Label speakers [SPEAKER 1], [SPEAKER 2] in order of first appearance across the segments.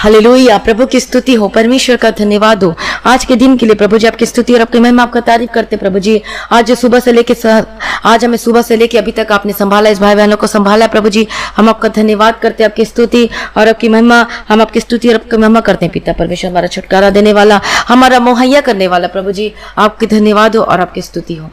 [SPEAKER 1] Hallelujah. प्रभु की स्तुति हो, परमेश्वर का धन्यवाद हो आज के दिन के लिए। प्रभु जी आपकी स्तुति और आपकी महिमा, आपका तारीफ करते प्रभु जी। आज हमें सुबह से लेके अभी तक आपने संभाला, इस भाई बहनों को संभाला प्रभु जी। हम आपका धन्यवाद करते हैं, आपकी स्तुति और आपकी महिमा, हम आपकी स्तुति और आपकी महिमा करते हैं। पिता परमेश्वर हमारा छुटकारा देने वाला, हमारा मुहैया करने वाला प्रभु जी, आपकी धन्यवाद हो और आपकी स्तुति हो।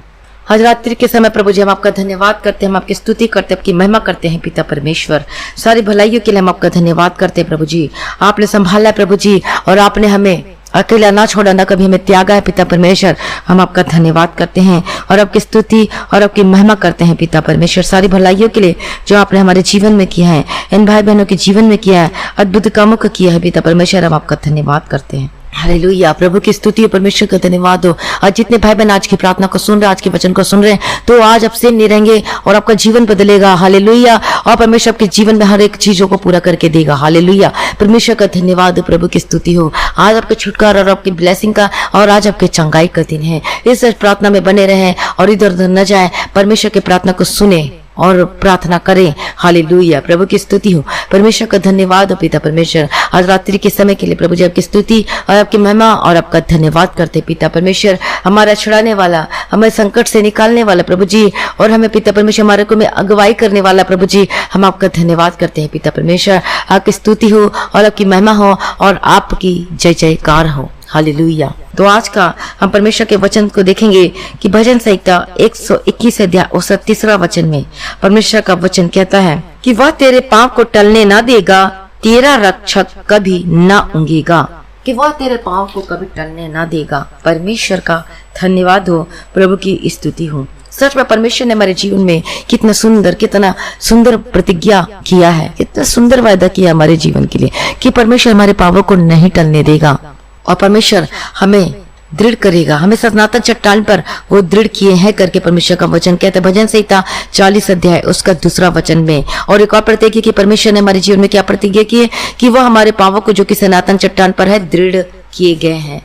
[SPEAKER 1] आज रात्रि के समय प्रभु जी हम आपका धन्यवाद करते हैं, हम आपकी स्तुति करते हैं, आपकी महिमा करते हैं। पिता परमेश्वर सारी भलाइयों के लिए हम आपका धन्यवाद करते हैं प्रभु जी। आपने संभाला प्रभु जी और आपने हमें अकेला ना छोड़ा, ना कभी हमें त्यागा है। पिता परमेश्वर हम आपका धन्यवाद करते हैं और आपकी स्तुति और आपकी महिमा करते हैं। पिता परमेश्वर सारी भलाइयों के लिए जो आपने हमारे जीवन में किया है, इन भाई बहनों के जीवन में किया है, अद्भुत कामों को किया है। पिता परमेश्वर हम आपका धन्यवाद करते हैं। हालेलुया। प्रभु की स्तुति और परमेश्वर का धन्यवाद हो। आज जितने भाई बहन आज की प्रार्थना को सुन रहे, आज के वचन को सुन रहे हैं, तो आज आप सेम नहीं रहेंगे और आपका जीवन बदलेगा। हालेलुया। और परमेश्वर आपके जीवन में हर एक चीजों को पूरा करके देगा। हालेलुया। परमेश्वर का धन्यवाद हो, प्रभु की स्तुति हो। आज आपके छुटकारा और आपकी ब्लेसिंग का और आज आपके चंगाई का दिन है। इस प्रार्थना में बने रहें और इधर उधर न जाए, परमेश्वर की प्रार्थना को सुने और प्रार्थना करें। हालेलुया। प्रभु की स्तुति हो, परमेश्वर का धन्यवाद हो। पिता परमेश्वर आज रात्रि के समय के लिए प्रभु जी आपकी स्तुति और आपकी महिमा और आपका धन्यवाद करते। पिता परमेश्वर हमारा छुड़ाने वाला, हमें संकट से निकालने वाला प्रभु जी, और हमें पिता परमेश्वर हमारे को में अगुवाई करने वाला प्रभु जी, हम आपका धन्यवाद करते हैं। पिता परमेश्वर आपकी स्तुति हो और आपकी महिमा हो और आपकी जय जयकार हो। हालेलुया। तो आज का हम परमेश्वर के वचन को देखेंगे कि भजन संहिता 121 अध्याय उसका 3 वचन में परमेश्वर का वचन कहता है कि वह तेरे पांव को टलने ना देगा, तेरा रक्षक कभी ना ऊंघेगा। कि वह तेरे पांव को कभी टलने ना देगा। परमेश्वर का धन्यवाद हो, प्रभु की स्तुति हो। सच में परमेश्वर ने हमारे जीवन में कितना सुंदर प्रतिज्ञा किया है, कितना सुंदर वायदा किया हमारे जीवन के लिए कि परमेश्वर हमारे पांवों को नहीं टलने देगा और परमेश्वर हमें दृढ़ करेगा। हमें सनातन चट्टान पर वो दृढ़ किए हैं करके परमेश्वर का वचन कहता है। भजन संहिता 40 अध्याय उसका 2 वचन में। और एक और प्रतिज्ञा की परमेश्वर ने हमारे जीवन में क्या प्रतिज्ञा की है कि वह हमारे पांवों को जो कि सनातन चट्टान पर है दृढ़ किए गए हैं।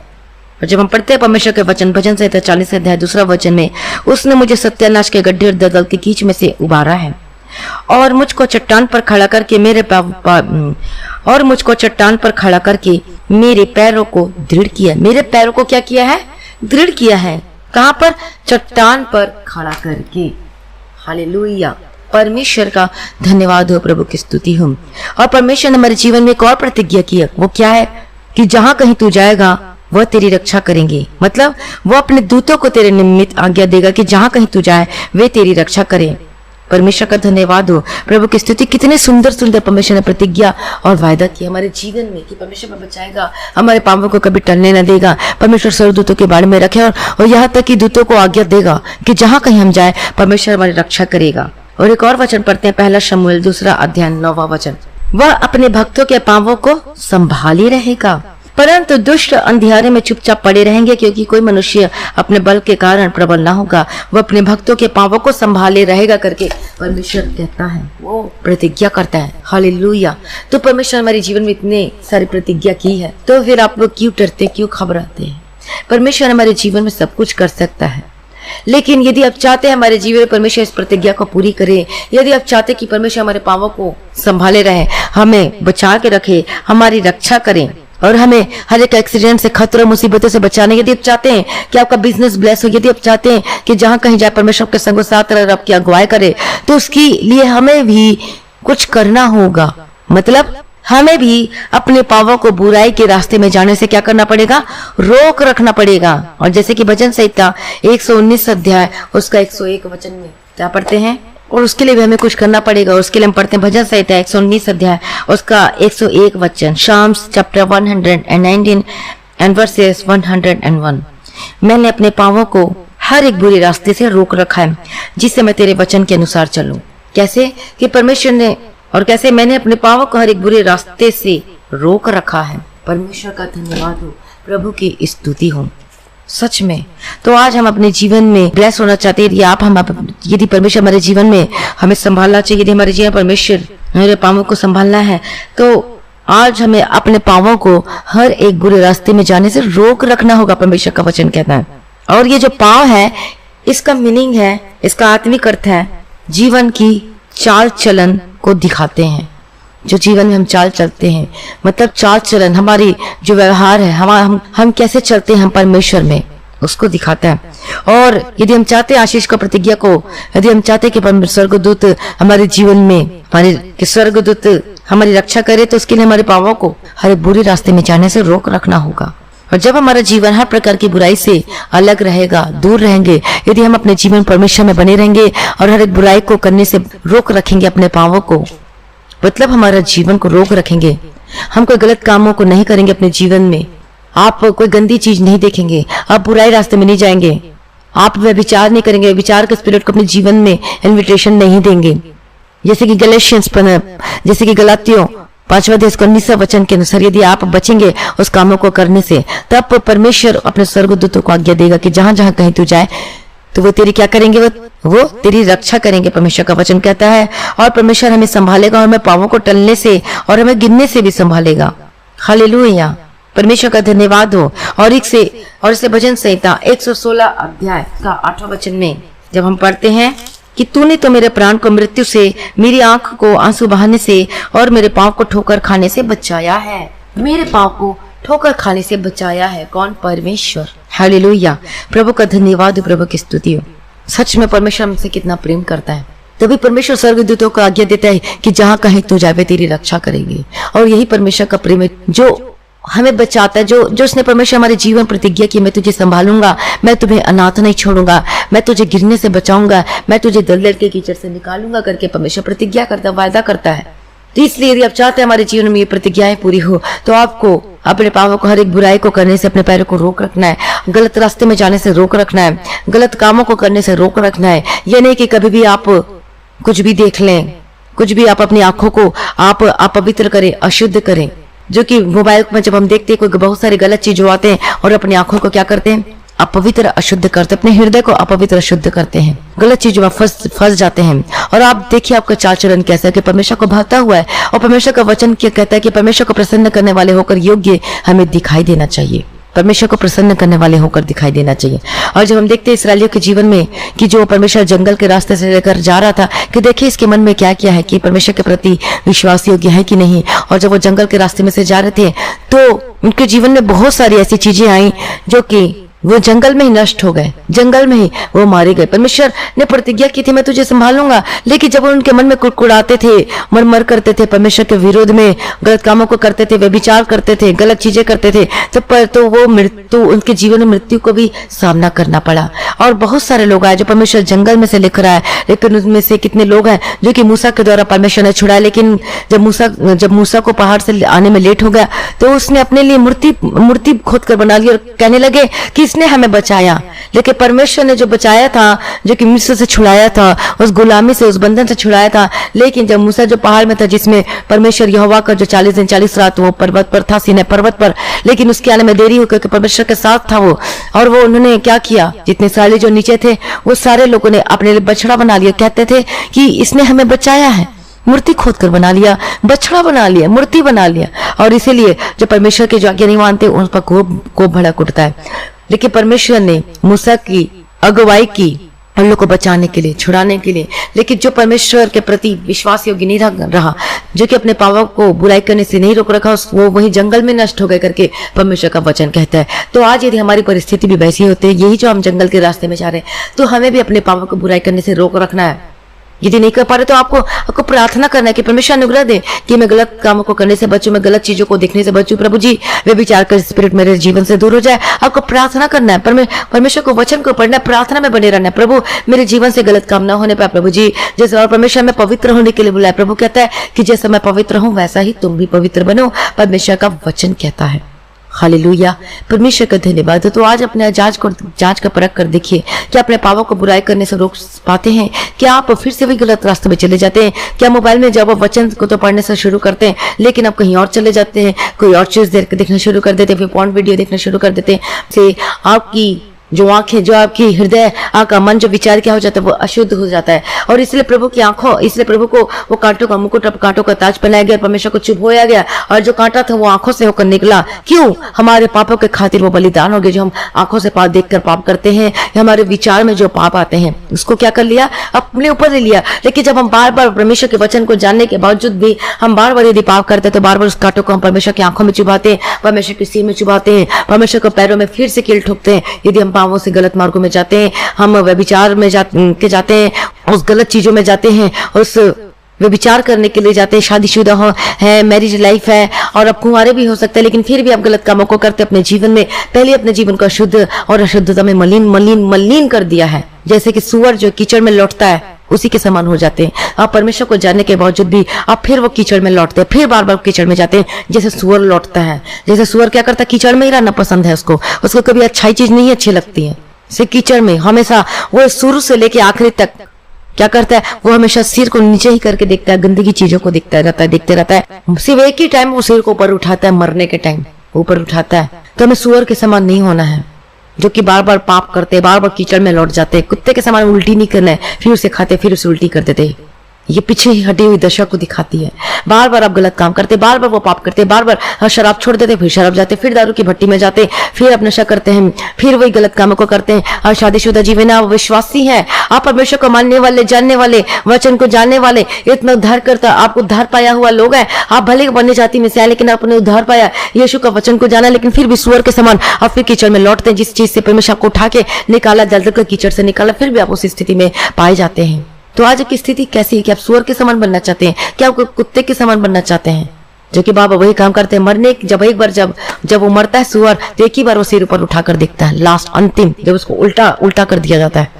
[SPEAKER 1] और जब हम पढ़ते हैं परमेश्वर के वचन भजन संहिता 40 अध्याय 2 वचन में, उसने मुझे सत्यानाश के गड्ढे और दलदल के कीच में से उबारा है और मुझको चट्टान पर खड़ा करके मेरे पैरों को दृढ़ किया। मेरे पैरों को क्या किया है? दृढ़ किया है। कहां पर? चट्टान पर खड़ा करके। हालेलुया। परमेश्वर का धन्यवाद हो, प्रभु की स्तुति हो। और परमेश्वर ने हमारे जीवन में एक और प्रतिज्ञा की है। वो क्या है? कि जहां कहीं तू जाएगा वह तेरी रक्षा करेंगे। मतलब वो अपने दूतों को तेरे निमित्त आज्ञा देगा कि जहां कहीं तू जाए वे तेरी रक्षा करें। परमेश्वर का धन्यवाद हो, प्रभु की स्तुति। कितने सुंदर सुंदर परमेश्वर ने प्रतिज्ञा और वायदा किया हमारे जीवन में कि परमेश्वर हमें बचाएगा, हमारे पांवों को कभी टलने न देगा। परमेश्वर स्वर्गदूतों के बारे में रखे और यहाँ तक कि दूतों को आज्ञा देगा कि जहां कहीं हम जाए परमेश्वर हमारी रक्षा करेगा। और एक और वचन पढ़ते हैं, 1 शमूएल 2 अध्याय 9 वचन। वह अपने भक्तों के पांवों को संभाले रहेगा, परंतु दुष्ट अंधियारे में चुपचाप पड़े रहेंगे, क्योंकि कोई मनुष्य अपने बल के कारण प्रबल ना होगा। वह अपने भक्तों के पांवों को संभाले रहेगा करके परमेश्वर कहता है, वो प्रतिज्ञा करता है। हालेलुया। तो परमेश्वर हमारे जीवन में इतने सारी प्रतिज्ञा की है, तो फिर आप लोग क्यों डरते, क्यों घबराते हैं? परमेश्वर हमारे जीवन में सब कुछ कर सकता है, लेकिन यदि आप चाहते हैं हमारे जीवन में परमेश्वर इस प्रतिज्ञा को पूरी करे, यदि आप चाहते हैं कि परमेश्वर हमारे पांवों को संभाले रहे, हमें बचा के रखे, हमारी रक्षा करें और हमें हर एक एक्सीडेंट से, खतरों, मुसीबतों से बचाने, यदि आप चाहते हैं कि आपका बिजनेस ब्लेस हो, यदि आप चाहते हैं कि जहां कहीं जाए परमेश्वर के संग साथ रह आपकी अगुवाई करे, तो उसके लिए हमें भी कुछ करना होगा। मतलब हमें भी अपने पांवों को बुराई के रास्ते में जाने से क्या करना पड़ेगा? रोक रखना पड़ेगा। और जैसे कि भजन संहिता 119 अध्याय उसका 101 वचन में क्या पढ़ते हैं? और उसके लिए भी हमें कुछ करना पड़ेगा। उसके लिए हम पढ़ते हैं भजन संहिता 119 अध्याय उसका 101 वचन, शाम्स चैप्टर 119 एंड वर्सेस 101। मैंने अपने पांवों को हर एक बुरे रास्ते से रोक रखा है, जिससे मैं तेरे वचन के अनुसार चलूं। कैसे? कि परमेश्वर ने, और कैसे मैंने अपने पांवों को हर एक बुरे रास्ते से रोक रखा है। परमेश्वर का धन्यवाद हो, प्रभु की स्तुति हो। सच में तो आज हम अपने जीवन में ब्लेस होना चाहते हैं। यदि परमेश्वर हमारे जीवन में हमें संभालना चाहिए, यदि हमारे जीवन परमेश्वर हमारे पांवों को संभालना है, तो आज हमें अपने पांवों को हर एक बुरे रास्ते में जाने से रोक रखना होगा। परमेश्वर का वचन कहता है। और ये जो पांव है, इसका मीनिंग है, इसका आत्मिक अर्थ है जीवन की चाल चलन को दिखाते हैं। जो जीवन में हम चाल चलते हैं, मतलब चाल चलन, हमारी जो व्यवहार है, हम कैसे चलते हैं हम परमेश्वर में, उसको दिखाता है। और यदि हम चाहते हैं आशीष को, प्रतिज्ञा को, यदि हम चाहते हैं कि स्वर्गदूत हमारे जीवन में, हमारे स्वर्गदूत हमारी रक्षा करे, तो उसके लिए हमारे पापों को हर बुरे रास्ते में जाने से रोक रखना होगा। और जब हमारा जीवन हर प्रकार की बुराई से अलग रहेगा, दूर रहेंगे, यदि हम अपने जीवन परमेश्वर में बने रहेंगे और हर एक बुराई को करने से रोक रखेंगे अपने पापों को, मतलब हमारा जीवन को रोक रखेंगे, हम कोई गलत कामों को नहीं करेंगे अपने जीवन में, आप कोई गंदी चीज नहीं देखेंगे, आप बुराई रास्ते में नहीं जाएंगे, आप विचार नहीं करेंगे, विचार के स्पिरिट को अपने जीवन में इन्विटेशन नहीं देंगे। जैसे कि गलातियों 5वां अध्याय 19वां वचन के अनुसार यदि आप बचेंगे उस कामों को करने से, तब परमेश्वर अपने स्वर्गदूतों को आज्ञा देगा कि जहां जहां कहीं तू जाए तो वो तेरी क्या करेंगे, वो तेरी रक्षा करेंगे, परमेश्वर का वचन कहता है। और परमेश्वर हमें संभालेगा और हमें पापों को टलने से और हमें गिरने से भी संभालेगा। हालेलुया, परमेश्वर का धन्यवाद हो। और इससे भजन संहिता 116 अध्याय का 8वां वचन में जब हम पढ़ते हैं कि तूने तो मेरे प्राण को मृत्यु से, मेरी आंख को आंसू बहाने से और मेरे पांव को ठोकर खाने से बचाया है। मेरे पांव को ठोकर खाने से बचाया है कौन? परमेश्वर। हालेलुया, प्रभु का धन्यवाद, प्रभु की स्तुति हो। सच में परमेश्वर हमसे कितना प्रेम करता है, तभी परमेश्वर स्वर्गदूतों को आज्ञा देता है कि जहां कहीं तू जाए तेरी रक्षा करेंगे। और यही परमेश्वर का प्रेम है जो हमें बचाता है, जो उसने परमेश्वर हमारे जीवन प्रतिज्ञा की, मैं तुझे संभालूंगा, मैं तुम्हें अनाथ नहीं छोड़ूंगा, मैं तुझे गिरने से बचाऊंगा, मैं तुझे दलदल के कीचड़ से निकालूंगा करके परमेश्वर प्रतिज्ञा करता, वायदा करता है। तो इसलिए यदि आप चाहते हैं हमारे जीवन में ये प्रतिज्ञाएं पूरी हो, तो आपको अपने पापों को, हर एक बुराई को करने से अपने पैरों को रोक रखना है, गलत रास्ते में जाने से रोक रखना है, गलत कामों को करने से रोक रखना है। यह नहीं कि कभी भी आप कुछ भी देख लें, कुछ भी आप अपनी आंखों को आप अपवित्र करें, अशुद्ध करें। जो कि मोबाइल में जब हम देखते हैं कोई बहुत सारी गलत चीज आते हैं और अपनी आंखों को क्या करते हैं, अपवित्र अशुद्ध करते, अपने हृदय को अपवित्र अशुद्ध करते हैं, गलत चीजों में फंस जाते हैं। और आप देखिए आपका चाल चलन कैसा है कि परमेश्वर को भाता हुआ है। और परमेश्वर का वचन क्या कहता है कि परमेश्वर को प्रसन्न करने वाले होकर योग्य हमें दिखाई देना चाहिए, परमेश्वर को प्रसन्न करने वाले होकर दिखाई देना चाहिए। और जब हम देखते हैं इसराइलियों के जीवन में कि जो परमेश्वर जंगल के रास्ते से लेकर जा रहा था, कि देखिए इसके मन में क्या क्या है, कि परमेश्वर के प्रति विश्वास योग्य है कि नहीं। और जब वो जंगल के रास्ते में से जा रहे थे तो उनके जीवन में बहुत सारी ऐसी चीजें आई जो कि वो जंगल में ही नष्ट हो गए, जंगल में ही वो मारे गए। परमेश्वर ने प्रतिज्ञा की थी मैं तुझे संभालूंगा, लेकिन जब उनके मन में कुड़कुड़ाते थे, मर करते थे, परमेश्वर के विरोध में गलत कामों को करते थे, वे विचार करते थे, गलत चीजें करते थे, तो वो मृत्यु, उनके जीवन में मृत्यु को भी सामना करना पड़ा। और बहुत सारे लोग आए जो परमेश्वर जंगल में से लेकर आए, लेकिन उनमें से कितने लोग हैं जो कि मूसा के द्वारा परमेश्वर ने छुड़ाया। लेकिन जब मूसा को पहाड़ से आने में लेट हो गया तो उसने अपने लिए मूर्ति खोद कर बना ली और कहने लगे कि इसने हमें बचाया। लेकिन परमेश्वर ने जो बचाया था, जो कि मिस्र से छुड़ाया था, उस गुलामी से, उस बंधन से छुड़ाया था। लेकिन जब मूसा जो पहाड़ में था, जिसमें परमेश्वर यहोवा का जो 40 दिन 40 रात वो पर्वत पर था, सीनै पर्वत पर, लेकिन उसके आने में देरी हो गई, परमेश्वर के साथ था वो। और वो उन्होंने क्या किया, जितने सारे जो नीचे थे वो सारे लोगों ने अपने लिए बछड़ा बना लिया। कहते थे कि इसने हमें बचाया है, मूर्ति खोद कर बना लिया, बछड़ा बना लिया, मूर्ति बना लिया। और इसीलिए जो परमेश्वर की जो आज्ञा नहीं मानते उन पर कोप भड़क उठता है। लेकिन परमेश्वर ने मूसा की अगुवाई की उन लोगों को बचाने के लिए, छुड़ाने के लिए। लेकिन जो परमेश्वर के प्रति विश्वास योग्य नहीं रहा, जो कि अपने पापों को बुराई करने से नहीं रोक रखा, वो वही जंगल में नष्ट हो गए करके परमेश्वर का वचन कहता है। तो आज यदि हमारी परिस्थिति भी वैसी होती है, यही जो हम जंगल के रास्ते में जा रहे हैं, तो हमें भी अपने पापों को बुराई करने से रोक रखना है। यदि नहीं कर पा रहे तो आपको प्रार्थना करना है कि परमेश्वर अनुग्रह दे कि मैं गलत कामों को करने से बचूं, मैं गलत चीजों को देखने से बचूं। प्रभु जी, वे विचार कर स्पिरिट मेरे जीवन से दूर हो जाए। आपको प्रार्थना करना है, परमेश्वर को वचन को पढ़ना है, प्रार्थना में बने रहना है। प्रभु मेरे जीवन से गलत काम ना होने पाए प्रभु जी। जैसे और परमेश्वर में पवित्र होने के लिए बुलाया। प्रभु कहता है कि जैसा मैं पवित्र हूं वैसा ही तुम भी पवित्र बनो, परमेश्वर का वचन कहता है। हालेलुया, परमेश्वर का धन्यवाद। तो आज अपने जांच का परख कर देखिए कि अपने पापों को बुराई करने से रोक पाते हैं। क्या आप फिर से वही गलत रास्ते में चले जाते हैं? क्या मोबाइल में जब आप वचन को तो पढ़ने से शुरू करते हैं, लेकिन आप कहीं और चले जाते हैं, कोई और चीज देखना शुरू कर देते हैं, फिर पॉर्न वीडियो देखना शुरू कर देते हैं, से आपकी जो आंखें, जो आपकी हृदय, आपका मन, जो विचार क्या हो जाता है वो अशुद्ध हो जाता है। और इसलिए प्रभु की आंखों, इसलिए प्रभु को वो कांटों का मुकुट, कांटों का ताज पहनाया गया, परमेश्वर को चुभोया गया, और जो कांटा था वो आंखों से होकर निकला। क्यों? हमारे पापों के खातिर वो बलिदान हो गया। जो हम आंखों से पाप देखकर पाप करते हैं, हमारे विचार में जो पाप आते हैं, उसको क्या कर लिया? अपने ऊपर ले लिया। लेकिन जब हम बार बार परमेश्वर के वचन को जानने के बावजूद भी हम बार बार यदि पाप करते हैं, तो बार बार उस कांटों को हम परमेश्वर की आंखों में चुभाते हैं, परमेश्वर के सिर में चुभाते हैं, परमेश्वर को पैरों में फिर से कील ठोकते हैं। यदि हम पापों से गलत मार्गों में जाते हैं, हम व्यभिचार में जाते हैं, उस गलत चीजों में जाते हैं, उस व्यभिचार करने के लिए जाते हैं, शादीशुदा हो है, मैरिज लाइफ है, और अब कुंवारे भी हो सकते हैं, लेकिन फिर भी आप गलत कामों को करते अपने जीवन में। पहले अपने जीवन को अशुद्ध और अशुद्धता में मलिन कर दिया है। जैसे कि सुअर जो कीचड़ में लौटता है, उसी के समान हो जाते हैं। आप परमेश्वर को जानने के बावजूद भी आप फिर वो कीचड़ में लौटते हैं, फिर बार बार कीचड़ में जाते हैं, जैसे सुअर लौटता है। जैसे सुअर क्या करता है? कीचड़ में ही रहना पसंद है उसको कभी अच्छाई चीज नहीं अच्छी लगती है। से कीचड़ में हमेशा वो शुरू से लेके आखिरी तक क्या करता है? वो हमेशा सिर को नीचे ही करके देखता है, गंदगी चीजों को देखते रहता है। सिर्फ एक ही टाइम वो सिर को ऊपर उठाता है, मरने के टाइम ऊपर उठाता है। तो हमें सुअर के समान नहीं होना है, जो कि बार बार पाप करते, बार बार कीचड़ में लौट जाते। कुत्ते के समान उल्टी नहीं करना है, फिर उसे खाते, फिर उसे उल्टी कर देते। ये पीछे ही हटी हुई दशा को दिखाती है। बार बार आप गलत काम करते, बार बार वो पाप करते, बार बार शराब छोड़ देते, फिर शराब जाते, फिर दारू की भट्टी में जाते, फिर आप नशा करते हैं, फिर वही गलत कामों को करते हैं। और शादीशुदा जीवन आप विश्वासी हैं, आप परमेश्वर को मानने वाले, जानने वाले, वचन को जानने वाले, इतना उद्धार करता, आप उद्धार पाया हुआ लोग हैं। आप भले बनने जाति में से आए, लेकिन आपने उद्धार पाया, यीशु का वचन को जाना, लेकिन फिर भी सुअर के समान आप फिर कीचड़ में लौटते हैं। जिस चीज से परमेश्वर आपको उठा के निकाला, जल कर कीचड़ से निकाला, फिर भी आप उस स्थिति में पाए जाते हैं। तो आज की स्थिति कैसी है कि आप सुअर के समान बनना चाहते हैं? क्या आप कुत्ते के समान बनना चाहते हैं, जो कि बाबा वही काम करते हैं? मरने जब एक बार जब वो मरता है सुअर, तो एक ही बार वो सिर ऊपर उठाकर देखता है, लास्ट अंतिम जब उसको उल्टा कर दिया जाता है।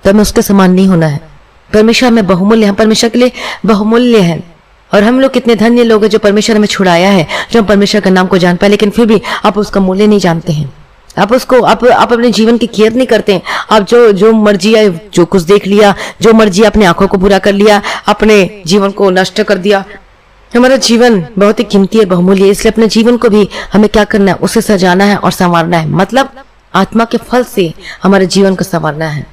[SPEAKER 1] तो हमें उसके समान नहीं होना है। परमेश्वर हमें बहुमूल्य, हम परमेश्वर के लिए बहुमूल्य है। और हम लोग कितने धन्य लोग हैं जो परमेश्वर हमें छुड़ाया है, जो हम परमेश्वर का नाम को जान पाए, लेकिन फिर भी आप उसका मूल्य नहीं जानते हैं। आप उसको आप अपने जीवन की केयर नहीं करते हैं। आप जो मर्जी है, जो कुछ देख लिया, जो मर्जी अपने आंखों को बुरा कर लिया, अपने जीवन को नष्ट कर दिया। हमारा जीवन बहुत ही कीमती है, बहुमूल्य है, इसलिए अपने जीवन को भी हमें क्या करना है? उसे सजाना है और संवारना है। मतलब आत्मा के फल से हमारे जीवन को संवारना है।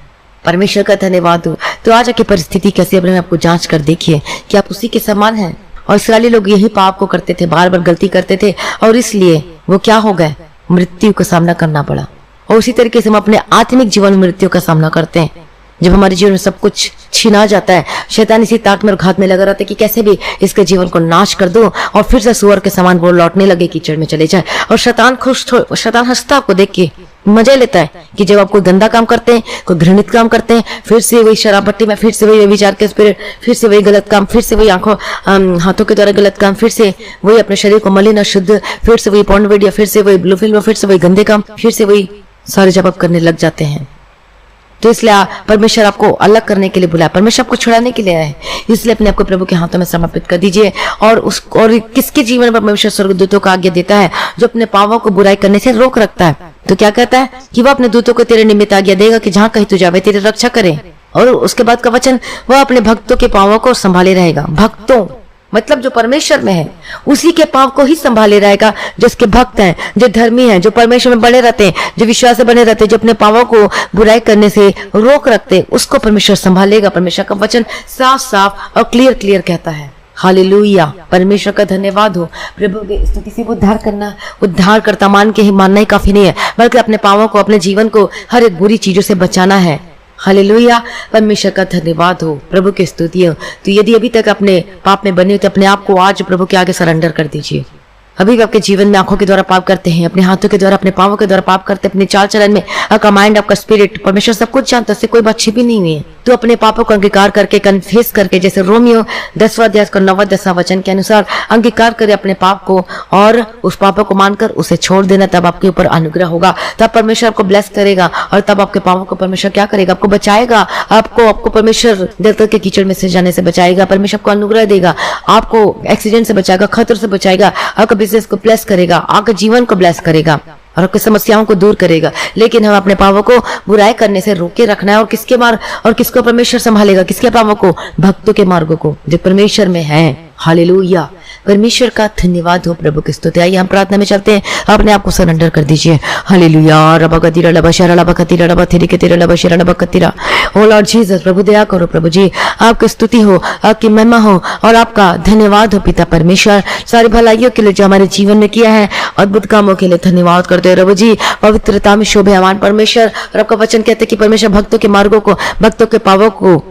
[SPEAKER 1] परमेश्वर का धन्यवाद हो। तो आज की परिस्थिति कैसी है, आपको जांच कर देखिए कि आप उसी के समान हैं। और इसराइली लोग यही पाप को करते थे, बार बार गलती करते थे, और इसलिए वो क्या हो गए? मृत्यु का सामना करना पड़ा। और उसी तरीके से हम अपने आत्मिक जीवन में मृत्यु का सामना करते हैं। जब हमारे जीवन में सब कुछ छीना जाता है, शैतान इसी ताक में और घात में लगा रहता है कि कैसे भी इसके जीवन को नाश कर दो, और फिर से सुअर के समान वो लौटने लगे, कीचड़ में चले जाए। और शैतान हंसता आपको देख के मजा लेता है कि जब आप कोई गंदा काम करते हैं, कोई घृणित काम करते हैं, फिर से वही शराब भट्टी में, फिर से वही विचार के स्पिरिट, फिर से वही गलत काम, फिर से वही हाथों के द्वारा गलत काम, फिर से वही अपने शरीर को मलिन अशुद्ध, फिर से वही पॉर्न वीडियो, फिर से वही ब्लू फिल्म, फिर से वही गंदे काम, फिर से वही सारे जब आप करने लग जाते हैं। तो इसलिए परमेश्वर आपको अलग करने के लिए बुलाया, परमेश्वर आपको छुड़ाने के लिए आया है। इसलिए अपने आपको प्रभु के हाथों में समर्पित कर दीजिए। और किसके जीवन में परमेश्वर स्वर्गदूतों का आज्ञा देता है? जो अपने पापों को बुराई करने से रोक रखता है। तो क्या कहता है कि वह अपने दूतों को तेरे निमित्त आज्ञा देगा कि जहाँ कहीं तू जावे तेरी रक्षा करे। और उसके बाद का वचन, वह अपने भक्तों के पापों को संभाले रहेगा। भक्तों मतलब जो परमेश्वर में है, उसी के पाप को ही संभाले रहेगा। जो उसके भक्त हैं, जो धर्मी हैं, जो परमेश्वर में बने रहते हैं, जो विश्वास से बने रहते हैं, जो अपने पापों को बुराई करने से रोक रखते हैं, उसको परमेश्वर संभालेगा। परमेश्वर का वचन साफ साफ और क्लियर कहता है। हालेलुया, परमेश्वर का धन्यवाद हो। प्रभु की स्तुति से उद्धार करता मान के ही मानना ही काफी नहीं है, बल्कि अपने पापों को, अपने जीवन को हर एक बुरी चीजों से बचाना है। हालेलुया, परमेश्वर का धन्यवाद हो, प्रभु की स्तुति हो। तो यदि अभी तक अपने पाप में बने हो तो अपने आप को आज प्रभु के आगे सरेंडर कर दीजिए। अभी भी आपके जीवन में आंखों के द्वारा पाप करते हैं, अपने हाथों के द्वारा, अपने पांवों के द्वारा पाप करते हैं, अपने चाल चलन में आपका माइंड, आपका स्पिरिट, परमेश्वर सब कुछ जानता है, उससे कोई बात छिपी नहीं हुई है। तो अपने पापों को अंगीकार करके, कन्फेस करके, जैसे रोमियो 10वां अध्याय का 9वां 10वां वचन के अनुसार अंगीकार करे अपने पाप को और उस पापों को मानकर उसे छोड़ देना, तब आपके ऊपर अनुग्रह होगा, तब परमेश्वर आपको ब्लेस करेगा और तब आपके पापों को परमेश्वर क्या करेगा? आपको बचाएगा। आपको परमेश्वर देवता के कीचड़ में से जाने से बचाएगा। परमेश्वर आपको अनुग्रह देगा, आपको एक्सीडेंट से बचाएगा, खतरे से बचाएगा, आपका बिजनेस को ब्लेस करेगा, आपके जीवन को ब्लेस करेगा और आपकी समस्याओं को दूर करेगा। लेकिन हम अपने पापों को बुराई करने से रोके रखना है। और किसको परमेश्वर संभालेगा? किसके पापों को? भक्तों के मार्गों को जो परमेश्वर में है। हालेलुया, परमेश्वर का धन्यवाद हो। प्रभु की स्तुति। आइए हम प्रार्थना में चलते हैं, अपने आप को सरेंडर कर दीजिए। हालेलुया। रबकतिरा लबशरा लबकतिरा लबथिरी के तेरा लबशरा लबकतिरा। ओ लॉर्ड जीसस, प्रभु दया करो प्रभु जी, आपकी स्तुति हो, आपकी महिमा हो और आपका धन्यवाद हो पिता परमेश्वर, सारी भलाइयों के लिए जो हमारे जीवन में किया है, अद्भुत कामों के लिए धन्यवाद करते हैं प्रभु जी। पवित्रता में शोभायमान परमेश्वर, और आपका वचन कहते हैं कि परमेश्वर भक्तों के मार्गों को, भक्तों के पावों को,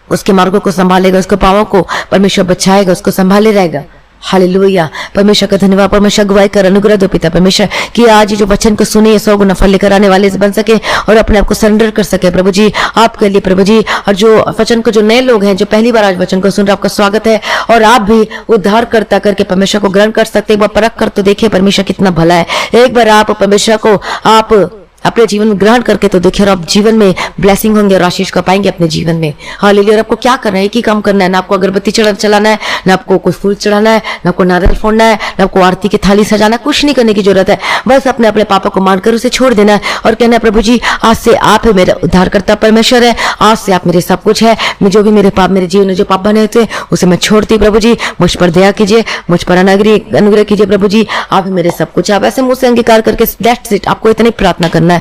[SPEAKER 1] उसके मार्गों को संभालेगा, उसके पावों को परमेश्वर बचाएगा, उसको संभाले रहेगा। हालेलुया। परमेश्वर का धन्यवाद। परमेश्वर अगुवाई कर, अनुग्रह दो पिता परमेश्वर कि आज जो वचन को सुने 100 गुना फल लेकर आने वाले बन सके और अपने आप को सरेंडर कर सके प्रभु जी आपके लिए प्रभु जी। और जो वचन को, जो नए लोग हैं जो पहली बार आज वचन को सुन रहे, आपका स्वागत है। और आप भी उद्धार करता करके परमेश्वर को ग्रहण कर सकते, एक बार परख कर तो देखिए परमेश्वर कितना भला है। एक बार आप परमेश्वर को आप अपने जीवन में ग्रहण करके तो देखिए, और आप जीवन में ब्लेसिंग होंगे और आशीष को पाएंगे अपने जीवन में। हालेलुया। और आपको क्या करना है? एक ही काम करना है, ना आपको अगरबत्ती चलाना है, ना आपको कोई फूल चढ़ाना है, ना आपको नारियल फोड़ना है, ना आपको आरती की थाली सजाना, कुछ नहीं करने की जरूरत है। बस अपने अपने पापा को मानकर उसे छोड़ देना है और कहना है प्रभु जी आज से आप ही मेरा उद्धार करता परमेश्वर है, आज से आप मेरे सब कुछ है। मैं जो भी मेरे पाप, मेरे जीवन में जो पाप बने होते उसे मैं छोड़ती प्रभु जी। मुझ पर दया कीजिए, मुझ पर अनुग्रह कीजिए प्रभु जी, आप ही मेरे सब कुछ। आप ऐसे मुंह से अंगीकार करके दैट्स इट, आपको इतनी प्रार्थना करना है।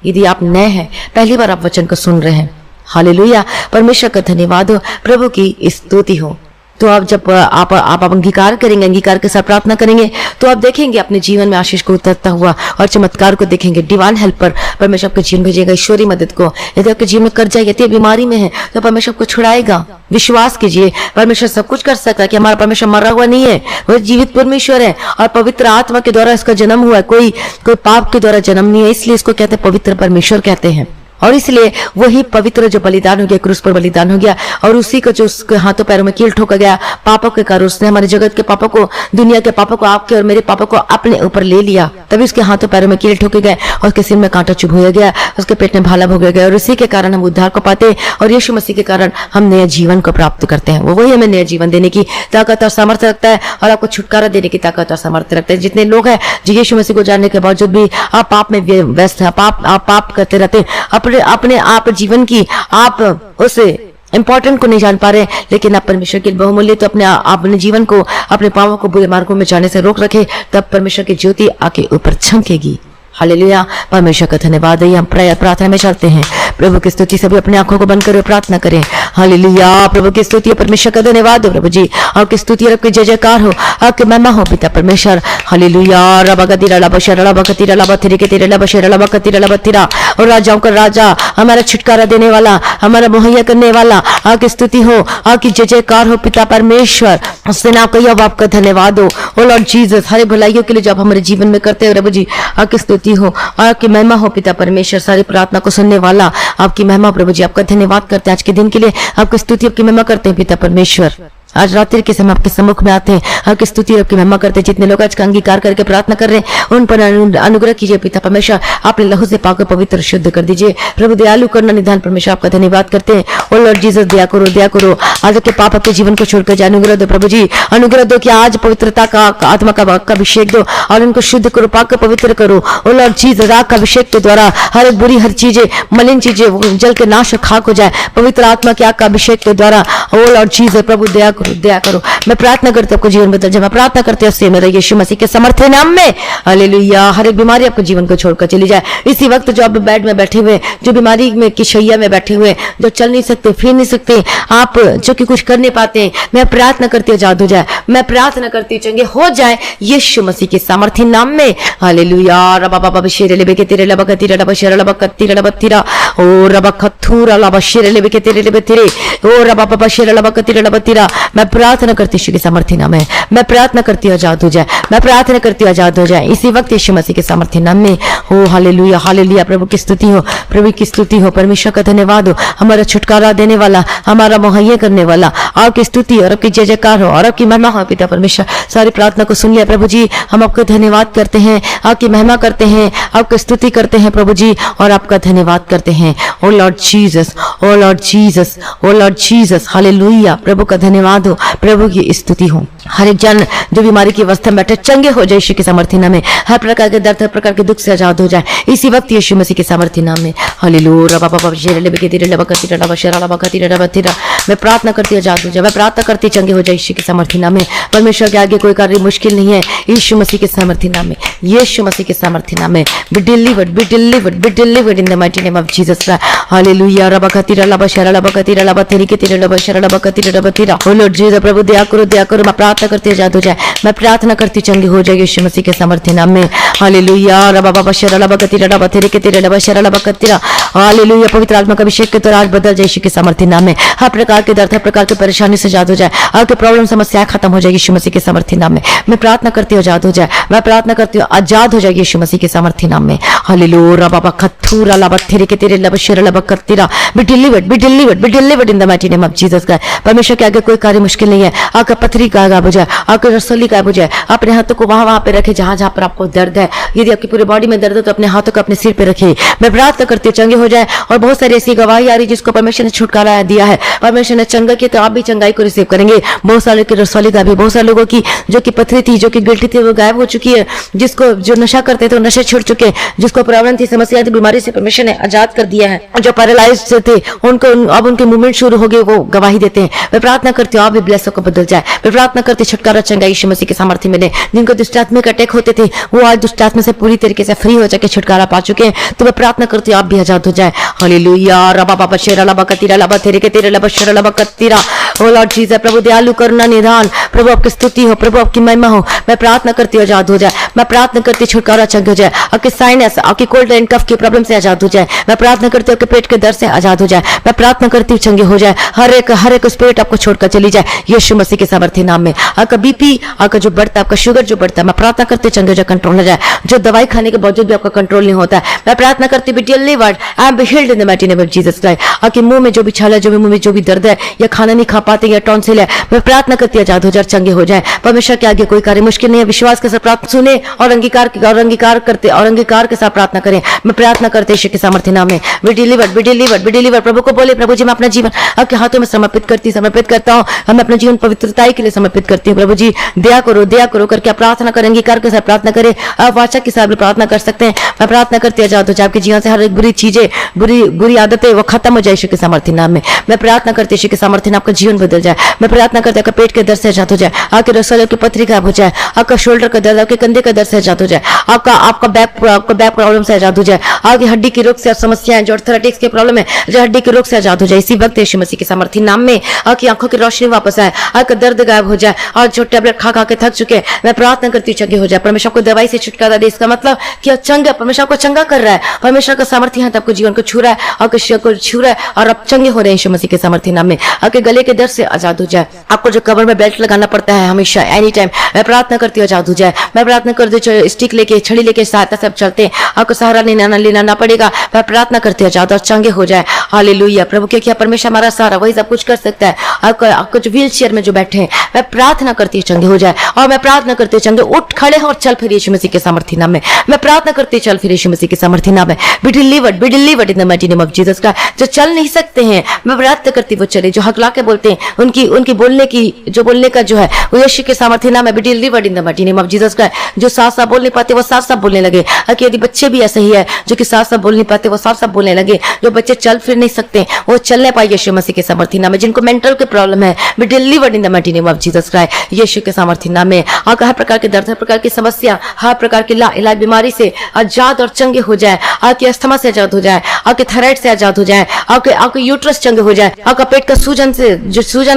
[SPEAKER 1] यदि आप नए हैं, पहली बार आप वचन को सुन रहे हैं, हालेलुया, परमेश्वर का धन्यवाद हो, प्रभु की स्तुति हो। तो आप जब आप अंगीकार करेंगे, अंगीकार के साथ प्रार्थना करेंगे, तो आप देखेंगे अपने जीवन में आशीष को उतरता हुआ और चमत्कार को देखेंगे। डिवाइन हेल्पर परमेश्वर आपके जीवन भेजेगा, ईश्वरी मदद को। यदि आपके जीवन में कर्जा, यदि बीमारी में है तो परमेश्वर आपको छुड़ाएगा। विश्वास कीजिए, परमेश्वर सब कुछ कर सकता है कि हमारा परमेश्वर मरा हुआ नहीं है, वह जीवित परमेश्वर है और पवित्र आत्मा के द्वारा इसका जन्म हुआ है। कोई पाप के द्वारा जन्म नहीं है, इसलिए इसको कहते हैं पवित्र परमेश्वर कहते हैं। और इसलिए वही पवित्र जो बलिदान हो गया, क्रूस पर बलिदान हो गया, और उसी को जो उसके हाथों पैरों में कील ठोका गया पापों के कारण, उसने हमारे जगत के पापों को, दुनिया के पापों को, आपके और मेरे पापों को अपने ऊपर ले लिया। तभी उसके हाथों पैरों में कील ठोके गए और उसके सिर में कांटा चुभोया गया, उसके पेट में भाला भोगा गया, और उसी के कारण हम उद्धार को पाते हैं और यीशु मसीह के कारण हम नए जीवन को प्राप्त करते हैं। वो वही हमें नया जीवन देने की ताकत और सामर्थ्य रखता है और आपको छुटकारा देने की ताकत और सामर्थ्य रखता है। जितने लोग हैं जो यीशु मसीह को जानने के बावजूद भी आप पाप में व्यस्त हैं, आप पाप करते रहते हैं, अपने आप जीवन की आप उसे इंपॉर्टेंट को नहीं जान पा रहे, लेकिन आप परमेश्वर के बहुमूल्य तो अपने जीवन को, अपने पापों को बुरे मार्गों में जाने से रोक रखे, तब परमेश्वर की ज्योति आके ऊपर चमकेगी। हालेलुया। परमेश्वर का धन्यवाद है। हम प्रार्थना में चलते हैं। प्रभु की स्तुति, सभी अपने आंखों को बंद करें, प्रार्थना करें। हालेलुया। प्रभु की स्तुति, परमेश्वर का धन्यवाद हो प्रभु जी, आपकी स्तुति, आपकी जय जयकार हो, आपकी महिमा हो पिता परमेश्वर। हालेलुया। रबगतिरा लबशरा लबगतिरा लबथिरी के तेरे लबशरा लबगतिरा लबथिरा। और राजाओं का राजा, हमारा छुटकारा देने वाला, हमारा मुहैया करने वाला, आपकी स्तुति हो, आपकी जय जयकार हो पिता परमेश्वर। उससे ना कहिए, अब आपका धन्यवाद हो ओ लॉर्ड जीसस, हरे भलाइयों के लिए जो आप हमारे जीवन में करते हो प्रभु जी, आपकी स्तुति हो, आपकी महिमा हो पिता परमेश्वर। सारी प्रार्थना को सुनने वाला, आपकी महिमा प्रभु जी, आपका धन्यवाद करते हैं आज के दिन के लिए, आपकी स्तुति, आपकी महिमा करते हैं पिता परमेश्वर। आज रात्रि के समय आपके सम्मुख में आते हैं, आपकी स्तुति, आपकी महिमा करते हैं। जितने लोग आज का अंगीकार करके प्रार्थना कर रहे हैं, उन पर अनुग्रह कीजिए पिता परमेश्वर, अपने लहू से पाकर पवित्र शुद्ध कर दीजिए प्रभु। दयालु करना निधान परमेश्वर, आपका धन्यवाद करते हैं। ओ लॉर्ड जीसस, दया करो, दया करो। आज के पाप आपके जीवन को छोड़कर जाए, अनुग्रह दो प्रभु जी, अनुग्रह दो कि आज पवित्रता का आत्मा का अभिषेक दो और उनको शुद्ध करो, पाकर पवित्र करो। ओ लॉर्ड जीसस, राग का अभिषेक के द्वारा हर एक बुरी, हर चीजें, मलिन चीजें जल के नाश और खाक हो जाए, पवित्र आत्मा के आग का अभिषेक के द्वारा। ओ लॉर्ड जीसस, प्रभु दया दया करो। मैं प्रार्थना करती हूँ आपको जीवन बदल जाए। मैं प्रार्थना करती हूँ मेरा यीशु मसीह के समर्थन नाम में, हालेलुया। हर एक बीमारी आपके जीवन को छोड़कर चली जाए इसी वक्त। जो आप बेड में बैठे हुए, जो बीमारी में की शैया में बैठे हुए, जो चल नहीं सकते, फिर नहीं सकते, आप जो कि कुछ कर नहीं पाते, मैं प्रार्थना करती हूँ आजाद हो जाए। मैं प्रार्थना करती हूँ चंगे हो जाए यीशु मसीह के समर्थन नाम में, हालेलुया। रबा बाबा बशेरे लेबे के तेरे लबा कतीरा लबा शेरा लबा कतीरा लबा तीरा ओ रबा खथूरा लबा शेरे लेबे के तेरे लेबे तेरे ओ रबा बाबा शेरा लबा कतीरा लबा तीरा। मैं प्रार्थना करती यीशु के समर्थन नाम में, मैं प्रार्थना करती हूँ आजाद हो जाए, मैं प्रार्थना करती हूँ आजाद हो जाए इसी वक्त यीशु मसीह के समर्थन नाम में। हो हालेलुया, हालेलुया। प्रभु की स्तुति हो, प्रभु की स्तुति हो, परमेश्वर का धन्यवाद हो, हमारा छुटकारा देने वाला, हमारा मुहैया करने वाला, आपकी स्तुति और आपकी जय जयकार हो और आपकी महिमा हो पिता परमेश्वर। सारी प्रार्थना को सुन लिया प्रभु जी, हम आपका धन्यवाद करते हैं, आपकी महिमा करते हैं, आपकी स्तुति करते हैं प्रभु जी और आपका धन्यवाद करते हैं। ओ लॉर्ड जीसस, ओ लॉर्ड जीसस, ओ लॉर्ड जीसस, हालेलुया। प्रभु का धन्यवाद हो, प्रभु की स्तुति हो। हर एक जन जो बीमारी की अवस्था में बैठे चंगे हो जाए यीशु के समर्थन नाम में, हर प्रकार के दर्द, हर प्रकार के दुख से आजाद हो जाए इसी वक्त यीशु मसीह के समर्थन नाम में, हालेलुया। रबा बाबा शेरे लेबे के तेरे लबा कतीरा लबा शेरा लबा कतीरा लबा तीरा मैं प्रार्थना करती हूँ आजाद हो जाए, मैं प्रार्थना करती चंगे हो जाए यीशु के सामर्थी नाम में। परमेश्वर के आगे कोई कार्य मुश्किल नहीं है यीशु मसीह के सामर्थी नाम में, यीशु मसीह के सामर्थी नाम में। Be delivered, be delivered, be delivered in the mighty name of Jesus Christ. Hallelujah. रबा कतीरा लबा शरा लबा कतीरा लबा तेरी के तेरे लबा शरा लबा कतीरा लबा तेरा। ओ लॉर्ड जीसस प्रभु दया करो, दया करो। मैं प्रार्थना करती आजाद हो जाए, मैं प्रार्थना करती चंगी हो जाए यीशु मसीह के सामर्थी नाम में। हालेलुया। रबा बाबा शरा लबा कतीरा लबा तेरे के तेरे लबा शरा लबा कतीरा। हालेलुया। पवित्र आत्मा का अभिषेक के द्वारा आज बदल जाए यीशु के सामर्थी नाम में। हर प्रकार के दर्द, हर प्रकार की परेशानी से आजाद हो जाए, आपके प्रॉब्लम समस्या खत्म हो जाए यीशु मसीह के सामर्थी नाम में। मैं प्रार्थना करती हूँ आजाद हो जाए, मैं प्रार्थना करती हूँ आजाद हो जाए यीशु मसीह के सामर्थी नाम में। हालेलुया। बाबा खथूरा लबा तेरे के तेरे लबा शरा लबा कतीरा। Be delivered, be delivered, be delivered in the mighty name of Jesus Christ. परमेश्वर के आगे कोई कार्य मुश्किल नहीं है। आपका पथरी गायब हो जाए, आपका रसोली गायब हो जाए। अपने हाथों को वहां पे रखे जहां जहां पर आपको दर्द है। यदि आपकी पूरी बॉडी में दर्द है तो अपने हाथों को अपने सिर पे रखिए। मैं प्रार्थना करती हूँ चंगे हो जाए। और बहुत सारी ऐसी गवाही आ रही जिसको परमेश्वर ने छुटकारा दिया है, परमेश्वर ने चंगा किया, तो आप भी चंगाई को रिसीव करेंगे। बहुत सारे की रसोली गायब है, बहुत सारे लोगों की जो कि पथरी थी, जो कि गिल्टी थी, वो गायब हो चुकी है। जिसको जो नशा करते थे वो नशे छूट चुके, जिसको प्रॉब्लम थी, समस्या थी, बीमारी से परमेश्वर ने आजाद कर दिया है। जो पैरालाइज थे उनको अब उनके मूवमेंट शुरू हो गए, वो गवाही देते हैं। मैं प्रार्थना करती हूँ आप भी ब्लेस को बदल जाए। मैं प्रार्थना करती छुटकारा चंगा यीशु मसीह के सामर्थ्य मिले। जिनको दुष्टात्मिक अटैक होते थे वो आज दुष्टात्मा से पूरी तरीके से फ्री हो जाके छुटकारा पा चुके हैं। तो मैं प्रार्थना करती हूँ आप भी आजाद हो जाए। हालेलुया। रबा बाबा शेरा लबा कतीरा लबा तेरे के तेरे लबा शेरा लबा कतीरा। ओ लॉर्ड जीसस प्रभु दयालु करुणा निदान, प्रभु आपकी स्तुति हो, प्रभु आपकी महिमा हो। मैं प्रार्थना करती हूँ आजाद हो जाए, मैं प्रार्थना करती छुटकारा चंगा हो जाए। आपके साइनस, आपकी कोल्ड एंड कफ की प्रॉब्लम से आजाद हो जाए। मैं प्रार्थना करती हूँ आपके पेट के दर्द से आजाद हो जाए। मैं प्रार्थना करती हूँ चंगे हो जाए। हर एक स्पिरिट आपको छोड़कर चली जाए यीशु मसीह के सामर्थ्य नाम में। आपका बीपी, आपका जो बढ़ता है, आपका शुगर जो बढ़ता है, मैं प्रार्थना करती चंगे हो जाए, कंट्रोल हो जाए। जो दवाई खाने के बावजूद भी आपका कंट्रोल नहीं होता है, मैं प्रार्थना करती हूँ be delivered, I am be healed in the mighty name of Jesus Christ. आपके मुंह में जो भी छाला, जो भी मुंह में जो भी दर्द है, या खाना नहीं खा पाते, या टॉन्सिल है, मैं प्रार्थना करती हूँ आजाद हो जाए, चंगे हो जाए। परमेश्वर के आगे कोई कार्य मुश्किल नहीं है। विश्वास के साथ प्रार्थना सुने और अंगीकार के साथ प्रार्थना करें। मैं प्रार्थना करते यीशु के सामर्थ्य नाम में। Be delivered, be delivered, be delivered. प्रभु को बोले, प्रभु जी मैं अपना जीवन आपके हाथों में समर्पित करता हूँ। हम अपना जीवन पवित्रता के लिए समर्पित करती हूँ। प्रभु जी दया करो करके आप प्रार्थना करें, अंगीकार के साथ प्रार्थना करें, आप वाचा के साथ भी प्रार्थना कर सकते हैं। मैं प्रार्थना करती हूँ आजाद हो जाए, आपके जीवन से हर एक बुरी चीजें, बुरी आदतें वो खत्म हो जाए यीशु के सामर्थ्य नाम में। मैं प्रार्थना करती हूँ यीशु के सामर्थ्य नाम, आपका जीवन बदल जाए। मैं प्रार्थना करती हूँ आपका पेट के दर्द से आजाद हो जाए, आपके रसोली की पथरी गायब हो जाए, आपका शोल्डर का दर्द, आपके कंधे का दर्द से आजाद हो जाए, आपका बैक प्रॉब्लम से आजाद हो जाए, आपकी हड्डी की रोग से समस्याएं, जो आर्थराइटिस के प्रॉब्लम है, जो हड्डी के रोग से आजाद हो जाए। इसी वक्त यीशु मसीह के सामर्थ्य नाम में आपकी आंखों की रोशनी वापस आए, आपका दर्द गायब हो जाए। और जो टैबलेट खा के थक चुके हैं, मैं प्रार्थना करती हूँ चंगे हो जाए। परमेश्वर को दवाई से छुटकारा दे, इसका मतलब कि चंगा, परमेश्वर को चंगा कर रहा है। परमेश्वर का सामर्थ्य है, आपको जीवन को छू रहा है, आपके शरीर को छू रहा है, और आप चंगे हो रहे हैं यीशु मसीह के सामर्थ्य नाम में। आपके गले के दर्द से आजाद हो जाए। आपको जो कमर में बेल्ट लगाना पड़ता है हमेशा, एनी टाइम, मैं प्रार्थना करती हूँ आजाद हो जाए। मैं प्रार्थना करती हूँ स्टिक लेके, छड़ी लेके सहायता से चलते हैं, आपको सहारा लेना ना पड़ेगा। मैं प्रार्थना करती हूँ आजाद और चंगे हो जाए। हालेलुया। प्रभु के क्या परमेश्वर हमारा सहारा, वही सब कुछ कर सकता है। आपको जो व्हील चेयर में जो बैठे हैं, मैं प्रार्थना करती हूँ चंगे हो जाए। और मैं प्रार्थना करती हूँ चंगे उठ खड़े हो और चल फिर यीशु मसीह के सामर्थ्य नाम में। मैं प्रार्थना करती हूँ चल फिर यीशु मसीह के सामर्थ्य नाम में। Be delivered in the mighty name of Jesus का। जो चल नहीं सकते हैं, मैं प्रार्थना करती वो चले। जो हकला के बोलते हैं, उनकी बोलने का जो है वो यीशु के सामर्थ्य नाम है। Be delivered in the mighty name of Jesus का। जो साफ साफ बोल नहीं पाते वो साफ साफ बोलने लगे। यदि बच्चे भी ऐसे ही है जो कि साफ साफ बोल नहीं पाते वो साफ साफ बोलने लगे। जो बच्चे चल फिर नहीं सकते वो चलने पाए यीशु मसीह के सामर्थ्य नाम में। जिनको मेंटल के प्रॉब्लम है, be delivered in the mighty name of Jesus Christ, यीशु के सामर्थ्य नाम में। आपका हर प्रकार के दर्द, हर प्रकार की समस्या, हर प्रकार की इलाज बीमारी से आजाद और चंगे हो जाए। आपके अस्थमा से आजाद हो जाए, आपके थायराइड से आजाद हो जाए, आपके यूट्रस चंगे हो जाए, आपका पेट का सूजन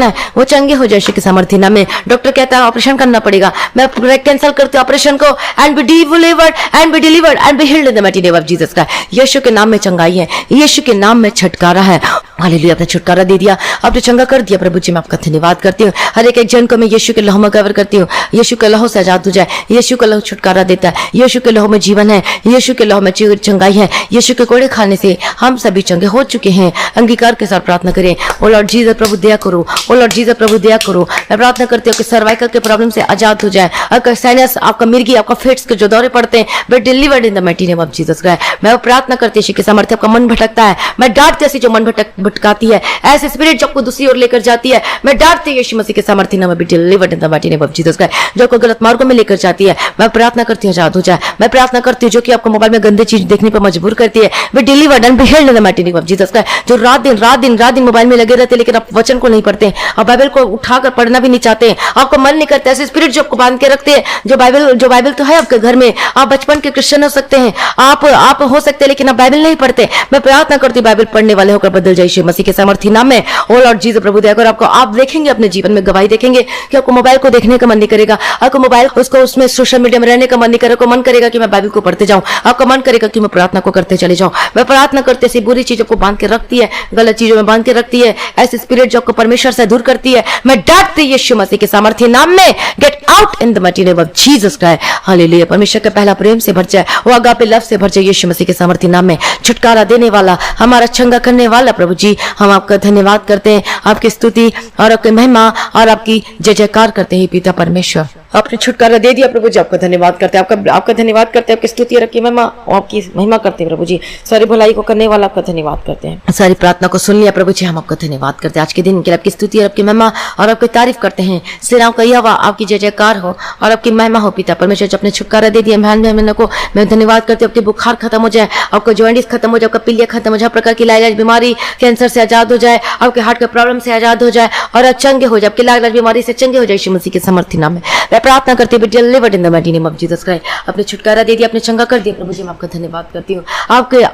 [SPEAKER 1] है वो चंगे हो जाए यीशु के सामर्थ्य नाम में। डॉक्टर कहता है ऑपरेशन करना पड़ेगा, मैं कैंसिल करती हूँ ऑपरेशन को। And be delivered and be healed in the mighty name of Jesus का। यीशु के नाम में चंगाई है, यीशु के नाम में छुटकारा है। हालेलुया। आपने छुटकारा दे दिया, आपने चंगा कर दिया। प्रभु जी मैं आपका धन्यवाद करती हूँ। हर एक जन को मैं यीशु के लहू में कवर करती हूँ। यीशु के लहू से आजाद हो जाए। यीशु का लहू छुटकारा देता है। यीशु के लहू में जीवन है, यीशु के लहू में चंगाई है। यीशु के कोड़े खाने से हम सभी चंगे हो चुके हैं। अंगीकार के साथ प्रार्थना करें। ओ लॉर्ड जीसस प्रभु दया करो, ओ लॉर्ड जीसस प्रभु दया करो। मैं प्रार्थना करती हूँ कि सर्वाइकल के प्रॉब्लम से आजाद हो जाए। आपका साइनस, आपका मिर्गी, आपका फिट्स के जो दौरे पड़ते हैं, B delivered in the mighty name of Jesus Christ. मैं प्रार्थना करती हूँ कि सामर्थ्य आपका मन भटकता है, मैं डांटती ऐसी जो मन भटकाती है, ऐसे स्पिरिट जो आपको दूसरी ओर लेकर जाती है, मैं डांटती हूँ यीशु मसीह के सामर्थ्य नाम में। Be delivered in the mighty name of Jesus Christ. जो आपको गलत मार्गों में लेकर जाती है, मैं प्रार्थना करती हूँ आजाद हो जाए। मैं प्रार्थना करती हूँ जो कि आपको मोबाइल में गंदे चीज देखने पर मजबूर करती है, be delivered and be healed in the mighty name of Jesus Christ. जो रात दिन मोबाइल में लगे रहते लेकिन आप वचन को नहीं पढ़ते, आप बाइबल को उठाकर पढ़ना भी नहीं चाहते, आपको मन नहीं करता, ऐसे स्पिरिट जो आपको बांध के रखते हैं, जो बाइबल तो है आपके घर में, आप बचपन के क्रिश्चियन हो सकते हैं, आप हो सकते हैं, लेकिन आप बाइबल नहीं पढ़ते। मैं प्रार्थना करती हूँ बाइबल पढ़ने वाले होकर बदल जाए यीशु मसीह के सामर्थी नाम में। ओ लॉर्ड जीसस प्रभु दया कर, आपको आप देखेंगे अपने जीवन में गवाही देखेंगे कि आपको मोबाइल को देखने का मन नहीं करेगा, आपको मोबाइल उसको उसमें सोशल मीडिया में रहने का मन नहीं करेगा, मन करेगा कि मैं बाइबल को पढ़ते जाऊं, आपका मन करेगा कि मैं प्रार्थना को करते चले जाऊं। मैं प्रार्थना करते ऐसी बुरी चीजों को बांध के रखती है, गलत चीजों में बांध के रखती है, ऐसी स्पिरिट जो आपको परमेश्वर से दूर करती है, मैं डांटती यीशु मसीह के सामर्थी नाम में। Get out in the mighty name of Jesus Christ. Hallelujah. परमेश्वर का पहला प्रेम से भर जाए, वो अगापे लव से भर जाए यीशु मसीह के सामर्थी नाम में। छुटकारा देने वाला, हमारा चंगा करने वाला प्रभु जी, हम आपका धन्यवाद करते हैं, आपकी स्तुति और आपकी महिमा और आपकी जय जयकार करते हैं पिता परमेश्वर। आपने छुटकारा दे दिया प्रभु जी, आपका धन्यवाद करते हैं, आपका धन्यवाद करते हैं, आपकी स्तुति और आपकी महिमा करते हैं प्रभु जी। सारी भलाई को करने वाला आपका धन्यवाद करते हैं, सारी प्रार्थना को सुन लिया प्रभु जी, हम आपका धन्यवाद करते हैं। आज के दिन के लिए आपकी स्तुति और आपकी महिमा और आपकी तारीफ करते हैं। सिराओं का यहोवा आपकी जय जयकार हो और आपकी महिमा हो पिता परमेश्वर। जो अपने छुटकारा दे दिया बहन को मैं धन्यवाद करती हूँ। आपके बुखार खत्म हो जाए, आपका जॉइंटिस खत्म हो जाए, आपका पीलिया खत्म हो जाए, प्रकार की लाइलाज बीमारी कैंसर से आजाद हो जाए, आपके हार्ट के प्रॉब्लम से आजाद हो जाए और चंगे हो जाए, आपकी लाइलाज बीमारी से चंगे हो जाए यीशु मसीह के सामर्थी नाम में। मैं प्रार्थना करती हूँ delivered in the mighty name of Jesus Christ. आपने छुटकारा दे दिया, आपने चंगा कर दिया प्रभु जी, मैं आपका धन्यवाद करती हूँ।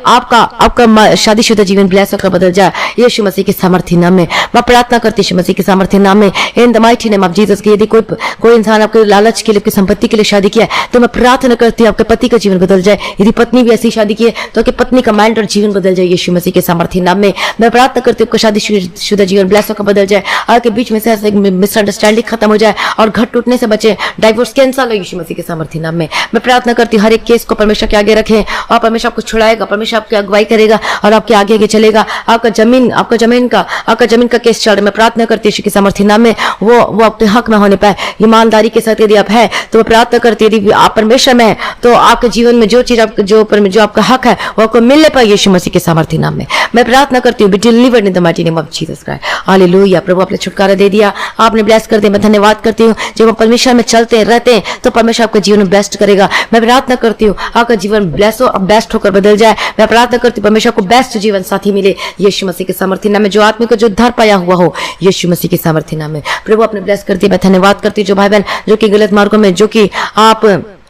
[SPEAKER 1] आपका शादीशुदा जीवन ब्लेस होकर बदल जाए यीशु मसीह के सामर्थी नाम में। मैं प्रार्थना करती हूँ यीशु मसीह के सामर्थी नाम में in the mighty name of Jesus की। यदि कोई इंसान आपके लालच के लिए, आपकी संपत्ति के लिए शादी किया है, तो मैं प्रार्थना करती हूँ आपके पति का जीवन बदल जाए। यदि पत्नी भी ऐसी शादी की है तो आपकी पत्नी का माइंड और जीवन बदल जाए यीशु मसीह के सामर्थी नाम में। मैं प्रार्थना करती हूँ आपका शादीशुदा जीवन ब्लेस होकर बदल जाए, आपके बीच में से मिसअंडरस्टैंडिंग खत्म हो जाए और घर टूटने से बचे, डाइवोर्स कैंसल हो यीशु मसीह के सामर्थी नाम में। मैं प्रार्थना करती हूँ हर एक केस को परमेश्वर के आगे रखें और परमेश्वर आपको छुड़ाएगा, परमेश्वर आपकी अगुवाई करेगा और आपके आगे चलेगा। आपका जमीन का केस चल रहा है, मैं प्रार्थना करती हूँ यीशु के सामर्थी नाम में वो अपने हक में होने पाए ईमानदारी के साथ। यदि आप है तो मैं प्रार्थना करती हूँ यदि आप परमेश्वर में है तो आपके जीवन में जो चीज जो आपका हक है वो आपको मिलने पाए यीशु मसीह के सामर्थी नाम में। मैं प्रार्थना करती हूँ be delivered in the mighty name of Jesus Christ. Hallelujah. प्रभु आपने छुटकारा दे दिया, आपने ब्लेस कर दिया, मैं धन्यवाद करती हूँ। जब हम परमेश्वर में चलते हैं रहते हैं तो परमेश्वर आपका जीवन बेस्ट करेगा। मैं प्रार्थना करती हूँ आपका जीवन ब्लेस हो, बेस्ट होकर बदल जाए। मैं प्रार्थना करती हूँ परमेश्वर को बेस्ट जीवन साथी मिले यीशु मसीह के सामर्थी नाम में। जो आदमी को जो उद्धार पाया हुआ हो यीशु मसीह के सामर्थी नाम में। प्रभु आपने ब्लेस कर दिया, मैं धन्यवाद करती हूँ। जो भाई बहन जो कि गलत मार्गों में, जो कि आप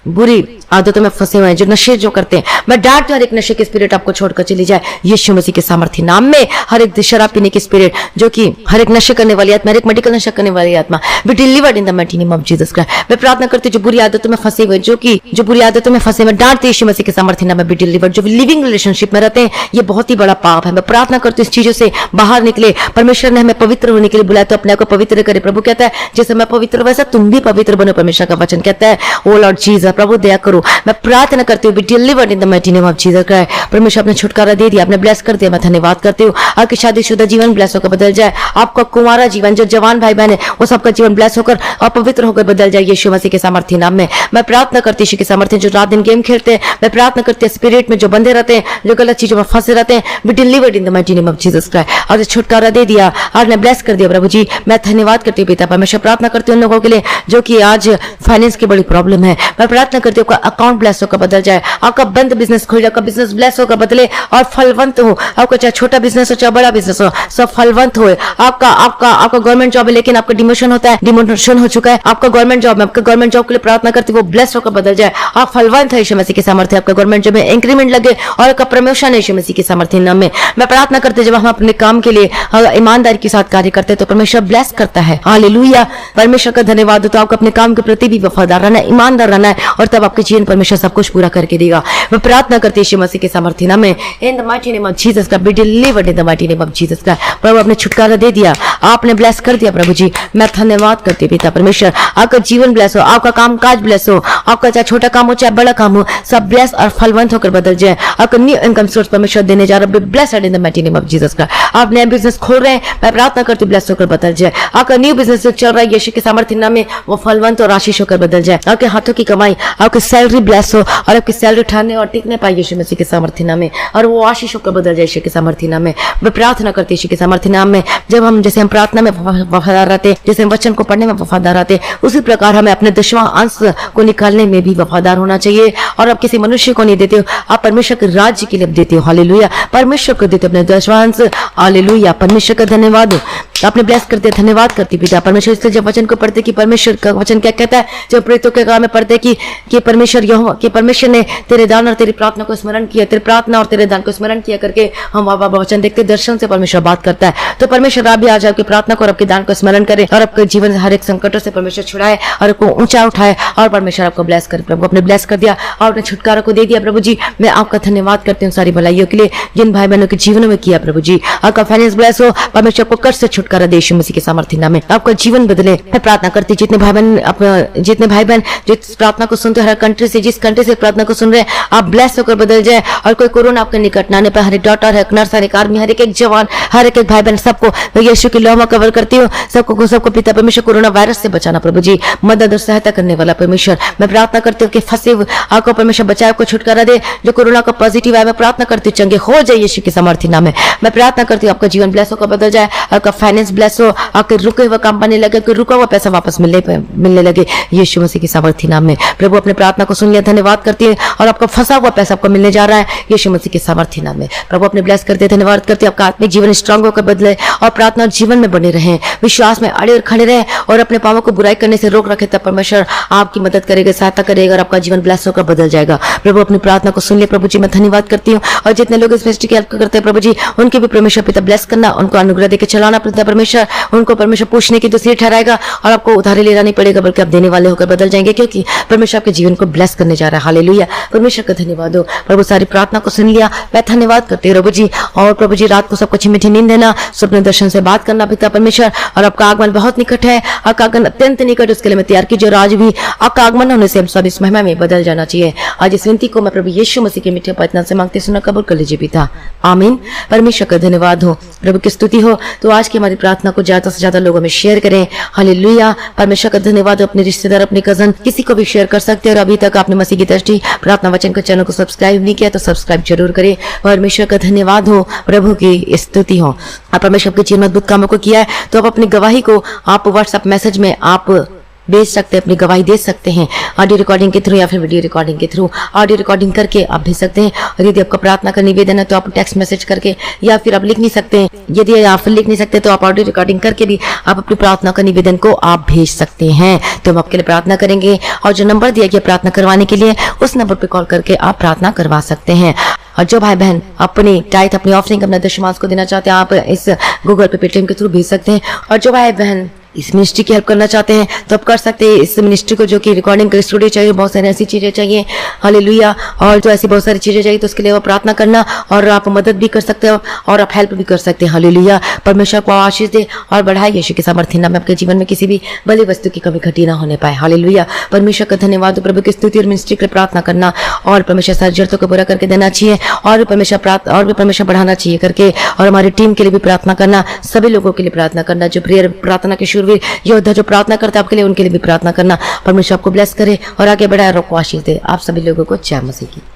[SPEAKER 1] बुरी आदतों में फंसे हुए हैं, जो नशे जो करते हैं, मैं डांटती हूं हर एक नशे की स्पिरिट आपको छोड़कर चली जाए यीशु मसीह के सामर्थी नाम में। हर एक शराब पीने की स्पिरिट, जो कि हर एक नशे करने वाली आत्मा, हर एक मेडिकल नशा करने वाली आत्मा, B delivered in the mighty name of Jesus Christ. मैं प्रार्थना करती हूं जो बुरी आदतों में फंसे हुए, जो बुरी आदतों में फंसे, मैं डांटती यीशु मसीह के सामर्थी नाम में, बी डिलीवर्ड। जो लिविंग रिलेशनशिप में रहते हैं, ये बहुत ही बड़ा पाप है। मैं प्रार्थना करती हूं इस चीजों से बाहर निकले। परमेश्वर ने हमें पवित्र होने के लिए बुलाया तो अपने आप को पवित्र करे। प्रभु कहता है जैसे मैं पवित्र वैसा तुम भी पवित्र बनो, परमेश्वर का वचन कहता है। ओ लॉर्ड जीसस, प्रभु दया करो। मैं प्रार्थना करती हूँ be delivered in the mighty name of Jesus Christ. परमेश्वर आपने छुटकारा दे दिया, आपने ब्लेस कर दिया, मैं धन्यवाद करती हूँ। आपकी शादीशुदा जीवन ब्लेस होकर बदल जाए, आपका कुंवारा जीवन, जो जवान भाई बहन है वो सबका जीवन ब्लेस होकर और पवित्र होकर बदल जाए यीशु मसीह के सामर्थी नाम में। मैं प्रार्थना करती हूँ के सामर्थ्य जो रात दिन गेम खेलते हैं, मैं प्रार्थना करती हूँ स्पिरिट में जो बंधे रहते हैं, जो गलत चीजों में फंसे रहते हैं, B delivered in the mighty name of Jesus Christ. और छुटकारा दे दिया, आपने ब्लेस कर दिया प्रभु जी, मैं धन्यवाद करती हूँ पिता परमेश्वर। प्रार्थना करती हूँ उन लोगों के लिए जो कि आज फाइनेंस की बड़ी प्रॉब्लम है, मैं प्रार्थना करती हूँ आपका अकाउंट ब्लेस होकर बदल जाए, आपका बंद बिजनेस खुल जाए, आपका बिजनेस ब्लेस होकर बदले और फलवंत हो। आपका चाहे छोटा बिजनेस हो चाहे बड़ा बिजनेस हो, सब फलवंत हो। आपका गवर्नमेंट जॉब है लेकिन आपका डिमोशन होता है, डिमोशन हो चुका है, आपका गवर्नमेंट जॉब में, आपका गवर्नमेंट जॉब के लिए प्रार्थना करती है वो ब्लेस होकर बदल जाए, आप फलवंत है यीशु मसीह के सामर्थ्य। आपका गवर्नमेंट जॉब में इंक्रीमेंट लगे और आपका प्रमोशन है यीशु मसीह के सामर्थ्य नाम में। मैं प्रार्थना करते जब हम अपने काम के लिए ईमानदारी के साथ कार्य करते हैं तो परमेश्वर ब्लेस करता है। हालेलुया। परमेश्वर का धन्यवाद। तो आपको अपने काम के प्रति भी वफादार रहना है, ईमानदार रहना है और तब आपके जीवन परमेश्वर सब कुछ पूरा करके देगा। मैं प्रार्थना करती यीशु मसीह के सामर्थ्य नाम में in the mighty name of Jesus का, be delivered in the mighty name of Jesus का। प्रभु आपने छुटकारा दे दिया, आपने ब्लेस कर दिया प्रभु जी, मैं धन्यवाद करती हूँ पिता परमेश्वर। आपका जीवन ब्लेस हो, आपका काम काज ब्लेस हो, आपका चाहे छोटा काम हो चाहे बड़ा काम हो, सब ब्लेस और फलवंत होकर बदल जाए। आपका न्यू इनकम सोर्स परमेश्वर देने जा रहा है, blessed in the mighty name of Jesus का। आप नया बिजनेस खोल रहे हैं, मैं प्रार्थना करती हूँ ब्लेस होकर बदल जाए। आपका न्यू बिजनेस चल रहा है यीशु के सामर्थ्य नाम में, वो फलवंत और आशीष होकर बदल जाए। आपके हाथों की कमाई, आपकी सैलरी ब्लेस हो और आपकी सैलरी उठाने और टिकने पाए यीशु मसीह के सामर्थ्य नाम में, और वो आशीषों का बदल जाए यीशु के सामर्थ्य नाम में। मैं प्रार्थना करती यीशु के सामर्थ्य नाम में, जैसे हम प्रार्थना में वफादार रहते, जैसे हम वचन को पढ़ने में वफादार रहते, उसी प्रकार हमें अपने 10वां अंश को निकालने में भी वफादार होना चाहिए। और आप किसी मनुष्य को नहीं देते हो, आप परमेश्वर के राज्य के लिए देते हो। हालेलुया, परमेश्वर को देते हो अपने 10वां अंश। हालेलुया, परमेश्वर का धन्यवाद हो, आपने ब्लेस करते, धन्यवाद करती पिता परमेश्वर। इसलिए जब वचन को पढ़ते कि परमेश्वर का वचन क्या कहता है, जब प्रेरितों के काम में पढ़ते कि परमेश्वर यहोवा कि परमेश्वर ने तेरे दान और तेरी प्रार्थना को स्मरण किया, तेरी प्रार्थना और तेरे दान को स्मरण किया करके हम बाबा वचन देखते, दर्शन से परमेश्वर बात करता है। तो परमेश्वर आप भी आज आपकी प्रार्थना को और आपके दान को स्मरण करे और आपके जीवन से हर एक संकटों से परमेश्वर छुड़ाए और आपको ऊंचा उठाए और परमेश्वर आपको ब्लेस करे। प्रभु आपने ब्लेस कर दिया और अपने छुटकारा को दे दिया। प्रभु जी मैं आपका धन्यवाद करती हूँ सारी भलाइयों के लिए जिन भाई बहनों के जीवन में किया। प्रभु जी आपका फाइनेंस ब्लेस हो, परमेश्वर को कर्ज से छुटकारा दे यीशु मसीह के सामर्थ्य नाम में, आपका जीवन बदले। मैं प्रार्थना करती जितने भाई बहन जिस प्रार्थना को सुनते हर कंट्री से, जिस कंट्री से प्रार्थना को सुन रहे हैं, आप ब्लेस होकर बदल जाए और कोई कोरोना आपके निकट ना आने पर हर एक डॉक्टर, हर एक नर्स, हर एक आर्मी, हर एक जवान, हर एक भाई बहन सबको मैं यीशु की लौ में कवर करती हूँ। सबको पिता परमेश्वर कोरोना वायरस से बचाना प्रभु जी, मदद और सहायता करने वाला परमेश्वर। मैं प्रार्थना करती हूँ कि फंसे आपको परमेश्वर बचाए, को छुटकारा दे। जो कोरोना का पॉजिटिव है मैं प्रार्थना करती हूँ चंगे हो जाए यीशु के सामर्थ्य नाम में। मैं प्रार्थना करती हूँ आपका जीवन ब्लेस होकर बदल जाए, आपका फाइनेंस ब्लेस हो, आपके रुके हुए काम बनने लगे, रुका हुआ पैसा वापस मिलने लगे यीशु मसीह के सामर्थ्य नाम में। प्रभु अपने प्रार्थना को सुन लिया, धन्यवाद करती है और आपका फंसा हुआ पैसा आपको मिलने जा रहा है यीशु मसीह के सामर्थ्य नाम में। प्रभु अपने ब्लेस करते, धन्यवाद करते, आपका आत्मिक जीवन स्ट्रांग होकर बदले और प्रार्थना जीवन में बने रहे, विश्वास में अड़े और खड़े रहे और अपने पापों को बुराई करने से रोक रखे। तब परमेश्वर आपकी मदद करेगा, सहायता करेगा और आपका जीवन ब्लेस होकर बदल जाएगा। प्रभु अपनी प्रार्थना को सुन लिया प्रभु जी, मैं धन्यवाद करती हूँ। और जितने लोग इस मिनिस्ट्री की हेल्प करते हैं प्रभु जी, उनके भी परमेश्वर पिता ब्लेस करना, उनको अनुग्रह देकर चलाना पिता परमेश्वर, उनको परमेश्वर पूछने की दूसरी ठहराएगा और आपको उधारी लेना नहीं पड़ेगा बल्कि आप देने वाले होकर बदल जाएंगे, क्योंकि परमेश्वर आपके जीवन को ब्लेस करने जा रहा है। हालेलुया, परमेश्वर का धन्यवाद हो। प्रभु सारी प्रार्थना को सुन लिया, मैं धन्यवाद करती हूँ प्रभु जी। और प्रभु जी रात को सबको अच्छी मीठी नींद देना, स्वप्न दर्शन से बात करना पिता परमेश्वर, और आपका आगमन बहुत निकट है, आपका आगमन अत्यंत निकट, उसके लिए मैं तैयार कीजिए। और आज भी आपका आगमन होने से हम सब इस महिमा में बदल जाना चाहिए। आज इस विनती को मैं प्रभु यीशु मसीह के मीठे प्रार्थना से मांगते सुना कबूल कर लीजिए पिता, आमीन। परमेश्वर का धन्यवाद हो, प्रभु की स्तुति हो। तो आज की हमारी प्रार्थना को ज्यादा से ज्यादा लोगों में शेयर करें। हालेलुया, परमेश्वर का धन्यवाद हो। अपने रिश्तेदार, अपने कजन, किसी को भी शेयर कर सकते हैं। और अभी तक आपने मसीह की दृष्टि प्रार्थना वचन के चैनल को सब्सक्राइब नहीं किया तो सब्सक्राइब जरूर करें। परमेश्वर का धन्यवाद हो, प्रभु की स्तुति हो। आप परमेश्वर के जीवन में अद्भुत कामों को किया है, तो आप अपनी गवाही को आप व्हाट्सएप मैसेज में आप भेज सकते हैं, अपनी गवाही दे सकते हैं ऑडियो रिकॉर्डिंग के थ्रू या फिर वीडियो रिकॉर्डिंग के थ्रू। ऑडियो रिकॉर्डिंग करके आप भेज सकते हैं, और यदि आपका प्रार्थना का निवेदन है तो आप टेक्स्ट मैसेज करके या फिर आप लिख नहीं सकते हैं। यदि आप लिख नहीं सकते तो आप ऑडियो रिकॉर्डिंग करके भी आप अपनी प्रार्थना का निवेदन को आप भेज सकते हैं। तो हम आपके लिए प्रार्थना करेंगे, और जो नंबर दिया गया प्रार्थना करवाने के लिए उस नंबर पर कॉल करके आप प्रार्थना करवा सकते हैं। और जो भाई बहन अपनी टाइट, अपनी ऑफरिंग, अपना दशमांश को देना चाहते हैं, आप इस गूगल पे, पेटीएम के थ्रू भेज सकते हैं। और जो भाई बहन इस मिनिस्ट्री की हेल्प करना चाहते हैं तो आप कर सकते हैं। इस मिनिस्ट्री को जो कि रिकॉर्डिंग का स्टूडियो चाहिए, बहुत सारी ऐसी चीजें चाहिए, हालेलुया, और जो ऐसी बहुत सारी चीजें चाहिए तो उसके लिए वो प्रार्थना करना, और आप मदद भी कर सकते हो और आप हेल्प भी कर सकते हैं। हालेलुया, परमेश्वर को आशीष दे और बढ़ाए यीशु के सामर्थ्य नाम में। आपके जीवन में किसी भी भली वस्तु की कमी घटी ना होने पाए। हालेलुया, परमेश्वर का धन्यवाद। प्रभु की स्तुति और मिनिस्ट्री के लिए प्रार्थना करना, और परमेश्वर सारी जरूरतों को पूरा करके देना चाहिए, और भी परमेश्वर बढ़ाना चाहिए करके, और हमारी टीम के लिए भी प्रार्थना करना, सभी लोगों के लिए प्रार्थना करना, जो प्रेयर प्रार्थना के शूरवीर योद्धा जो प्रार्थना करते हैं आपके लिए, उनके लिए भी प्रार्थना करना। परमेश्वर आपको ब्लेस करे और आगे बढ़ाए और आपको आशीष दे। आप सभी लोगों को जय मसीह की।